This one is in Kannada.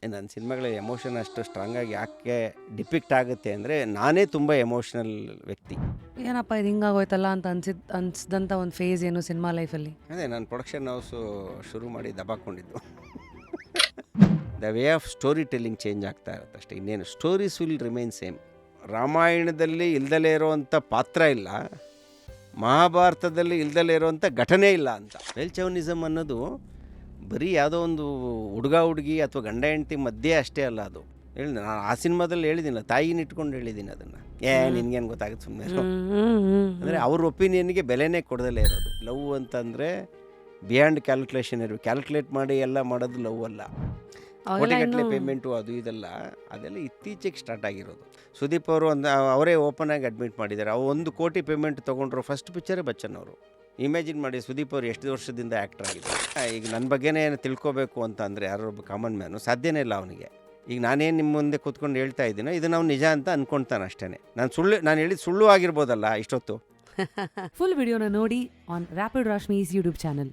ನನ್ನ ಸಿನಿಮಾಗಳ ಎಮೋಷನ್ ಅಷ್ಟು ಸ್ಟ್ರಾಂಗಾಗಿ ಯಾಕೆ ಡಿಪಿಕ್ಟ್ ಆಗುತ್ತೆ ಅಂದರೆ ನಾನೇ ತುಂಬ ಎಮೋಷ್ನಲ್ ವ್ಯಕ್ತಿ. ಏನಪ್ಪ ಇದು ಹಿಂಗಾಗೋಯ್ತಲ್ಲ ಅಂತ ಅನ್ಸಿದಂಥ ಒಂದು ಫೇಸ್ ಏನು ಸಿನಿಮಾ ಲೈಫಲ್ಲಿ? ಅದೇ ನಾನು ಪ್ರೊಡಕ್ಷನ್ ಹೌಸು ಶುರು ಮಾಡಿ ದಬಾಕೊಂಡಿದ್ದು. The way of story telling change ಆಗ್ತಾ ಇರುತ್ತೆ ಅಷ್ಟೇ, ಇನ್ನೇನು. Stories will remain same. ರಾಮಾಯಣದಲ್ಲಿ ಇಲ್ದಲೇ ಇರೋವಂಥ ಪಾತ್ರ ಇಲ್ಲ, ಮಹಾಭಾರತದಲ್ಲಿ ಇಲ್ದಲೇ ಇರೋವಂಥ ಘಟನೆ ಇಲ್ಲ ಅಂತ. ವೆಲ್ಚೌನಿಸಮ್ ಅನ್ನೋದು ಬರೀ ಯಾವುದೋ ಒಂದು ಹುಡುಗಿ ಅಥವಾ ಗಂಡ ಹೆಂಡತಿ ಮಧ್ಯೆ ಅಷ್ಟೇ ಅಲ್ಲ. ಅದು ಹೇಳಿದೆ ನಾನು ಆ ಸಿನಿಮಾದಲ್ಲಿ ಹೇಳಿದ್ದೀನಲ್ಲ, ತಾಯಿನ ಇಟ್ಕೊಂಡು ಹೇಳಿದ್ದೀನಿ ಅದನ್ನು. ನಿನ್ಗೇನು ಗೊತ್ತಾಗುತ್ತೆ ಸುಮ್ಮನೆ ಅಂದರೆ ಅವ್ರ ಒಪಿನಿಯನ್ಗೆ ಬೆಲೆನೇ ಕೊಡದಲ್ಲೇ ಇರೋದು. ಲವ್ ಅಂತಂದರೆ ಬಿಯಾಂಡ್ ಕ್ಯಾಲ್ಕುಲೇಷನ್ ಇರಬೇಕು. ಕ್ಯಾಲ್ಕುಲೇಟ್ ಮಾಡಿ ಎಲ್ಲ ಮಾಡೋದು ಲವ್ ಅಲ್ಲ. ಕೋಟಿಗಟ್ಟಲೆ ಪೇಮೆಂಟು ಅದು ಇದೆಲ್ಲ ಅದೆಲ್ಲ ಇತ್ತೀಚೆಗೆ ಸ್ಟಾರ್ಟ್ ಆಗಿರೋದು. ಸುದೀಪ್ ಅವರು ಅವರೇ ಓಪನ್ ಆಗಿ ಅಡ್ಮಿಟ್ ಮಾಡಿದ್ದಾರೆ. ಅವ್ರು 1 ಕೋಟಿ ಪೇಮೆಂಟ್ ತೊಗೊಂಡ್ರು ಫಸ್ಟ್ ಪಿಕ್ಚರೇ ಬಚ್ಚನ್ ಅವರು. ಇಮ್ಯಾಜಿನ್ ಮಾಡಿ ಸುದೀಪ್ ಅವರು ಎಷ್ಟು ವರ್ಷದಿಂದ ಆ್ಯಕ್ಟರ್ ಆಗಿದ್ದಾರೆ. ಈಗ ನನ್ನ ಬಗ್ಗೆನೇ ಏನು ತಿಳ್ಕೊಬೇಕು ಅಂತ ಅಂದರೆ ಯಾರೊಬ್ಬ ಕಾಮನ್ ಮ್ಯಾನು ಸಾಧ್ಯನೇ ಇಲ್ಲ ಅವನಿಗೆ. ಈಗ ನಾನೇನು ನಿಮ್ಮ ಮುಂದೆ ಕೂತ್ಕೊಂಡು ಹೇಳ್ತಾ ಇದ್ದೀನೋ ಇದನ್ನು ಅವ್ನು ನಿಜ ಅಂತ ಅಂದ್ಕೊಳ್ತಾನೆ ಅಷ್ಟೇ. ನಾನು ಹೇಳಿದ ಸುಳ್ಳು ಆಗಿರ್ಬೋದಲ್ಲ ಇಷ್ಟೊತ್ತು. ಫುಲ್ ವಿಡಿಯೋನ ನೋಡಿ ಆನ್ ರ್ಯಾಪಿಡ್ ರಾಶ್ಮೀಸ್ ಯೂಟ್ಯೂಬ್ ಚಾನಲ್.